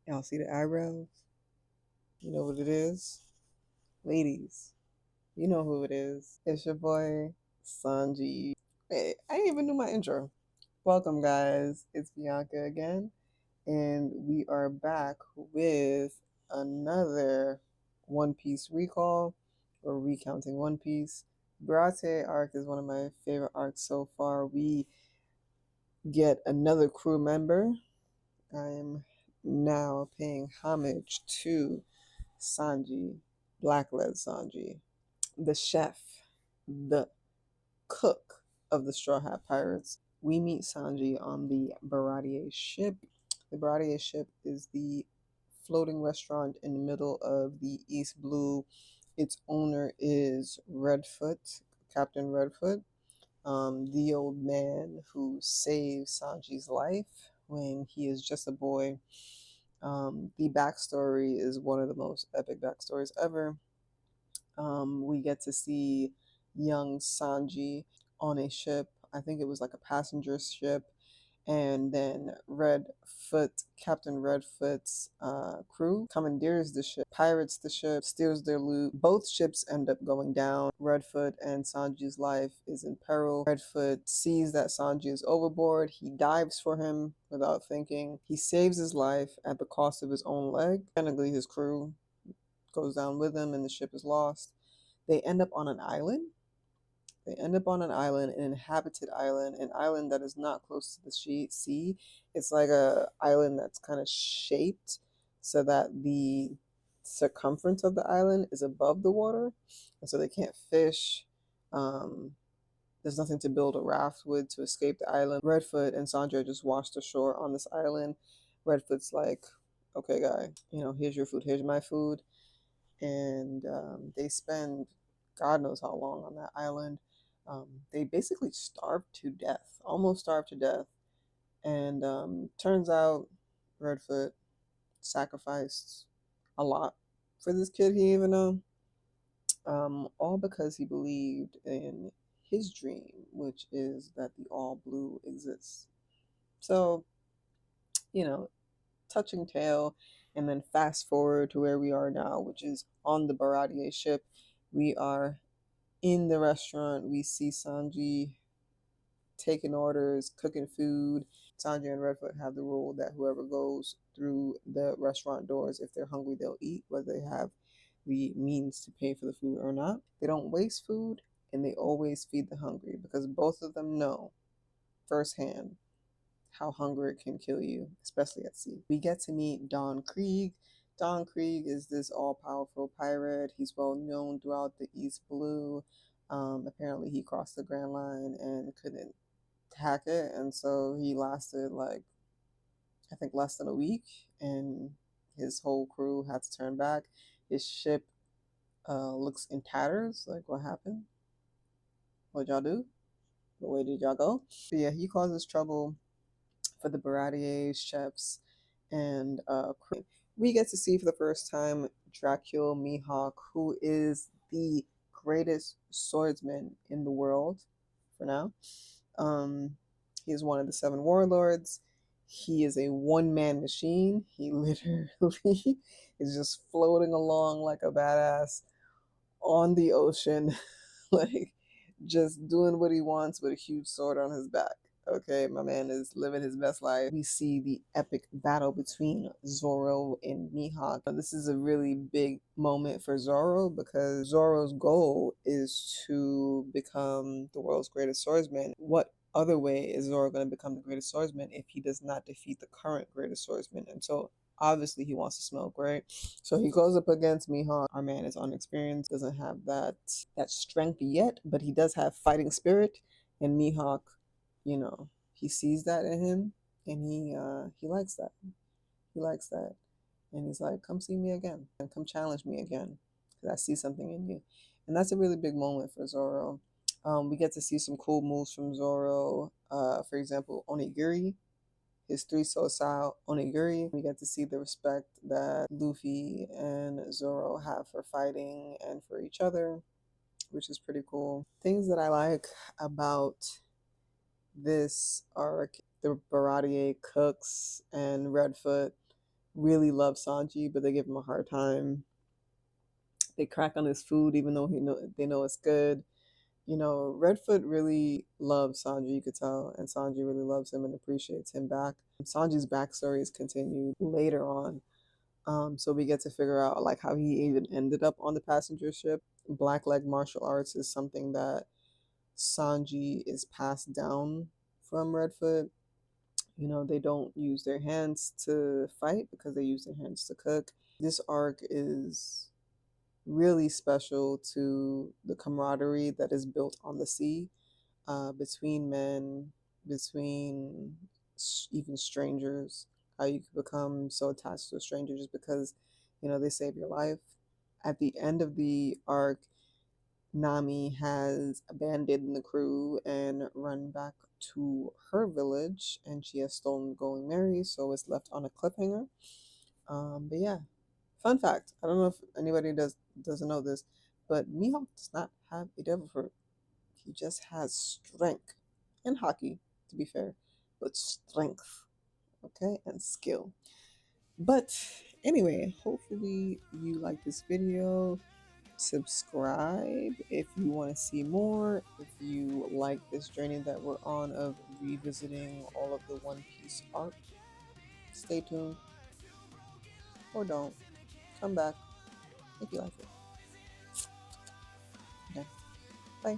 Y'all see the eyebrows? You know what it is? Ladies, you know who it is. It's your boy, Sanji. Hey, I didn't even do my intro. Welcome, guys. It's Bianca again, and we are back with another One Piece recall or recounting One Piece. Baratie Arc is one of my favorite arcs so far. We get another crew member. I'm now paying homage to Sanji, Blacklead Sanji, the chef, the cook of the Straw Hat Pirates. We meet Sanji on the Baratie ship. The Baratie ship is the floating restaurant in the middle of the East Blue. Its owner is Redfoot, Captain Redfoot, the old man who saved Sanji's life when he is just a boy. The backstory is one of the most epic backstories ever. We get to see young Sanji on a ship. I think it was like a passenger ship. And then Redfoot, Captain Redfoot's crew commandeers the ship, pirates the ship, steals their loot. Both ships end up going down. Redfoot and Sanji's life is in peril. Redfoot sees that Sanji is overboard. He dives for him without thinking. He saves his life at the cost of his own leg. Technically, his crew goes down with him and the ship is lost. They end up on an island. They end up on an island, an inhabited island, an island that is not close to the sea. It's like a island that's kind of shaped so that the circumference of the island is above the water, and so they can't fish. Um, there's nothing to build a raft with to escape the island. Redfoot and Sandra just washed ashore on this island. Redfoot's like, "Okay, guy, here's your food. Here's my food." And they spend God knows how long on that island. They basically starved to death, almost starved to death. And turns out Redfoot sacrificed a lot for this kid he didn't even know, all because he believed in his dream, which is that the All Blue exists. So, you know, touching tale, and then fast forward to where we are now, which is on the Baratie ship. We are in the restaurant. We see Sanji taking orders, cooking food. Sanji and Redfoot have the rule that whoever goes through the restaurant doors, if they're hungry, they'll eat, whether they have the means to pay for the food or not. They don't waste food, and they always feed the hungry because both of them know firsthand how hunger can kill you, especially at sea. We get to meet Don Krieg. Don Krieg is this all powerful pirate. He's well known throughout the East Blue. Apparently, he crossed the Grand Line and couldn't hack it, and so he lasted like, I think, less than a week, and his whole crew had to turn back. His ship looks in tatters. Like, what happened? What y'all do? Where did y'all go? But yeah, he causes trouble for the Baratie chefs and we get to see for the first time Dracula Mihawk, who is the greatest swordsman in the world for now. He is one of the seven warlords. He is a one-man machine. He literally is just floating along like a badass on the ocean, like just doing what he wants with a huge sword on his back. Okay, my man is living his best life. We see the epic battle between Zoro and Mihawk. This is a really big moment for Zoro because Zoro's goal is to become the world's greatest swordsman. What other way is Zoro going to become the greatest swordsman if he does not defeat the current greatest swordsman? And so obviously he wants to smoke, right? So he goes up against Mihawk. Our man is unexperienced, doesn't have that strength yet, but he does have fighting spirit. And Mihawk, he sees that in him, and he likes that. He likes that, and he's like, "Come see me again, and come challenge me again, because I see something in you." And that's a really big moment for Zoro. We get to see some cool moves from Zoro. For example, Onigiri, his three Sosao Onigiri. We get to see the respect that Luffy and Zoro have for fighting and for each other, which is pretty cool. Things that I like about this arc, the Baratie cooks and Redfoot. really love Sanji, but they give him a hard time. They crack on his food even though they know it's good. You know, Redfoot really loves Sanji, you could tell, and Sanji really loves him and appreciates him back. Sanji's backstory is continued later on. So we get to figure out like how he even ended up on the passenger ship. Blackleg martial arts is something that Sanji is passed down from Redfoot. You know, they don't use their hands to fight because they use their hands to cook. This arc is really special to the camaraderie that is built on the sea, between men, between even strangers. How you can become so attached to a stranger just because, you know, they save your life. At the end of the arc, Nami has abandoned the crew and run back to her village, and she has stolen Going Mary, so it's left on a cliffhanger. But yeah, fun fact: I don't know if anybody doesn't know this, but Mihawk does not have a devil fruit. He just has strength and hockey, to be fair, but strength, okay, and skill. But anyway, hopefully you like this video. Subscribe if you want to see more. If you like this journey that we're on of revisiting all of the One Piece arc, stay tuned or don't. Come back if you like it. Okay, bye.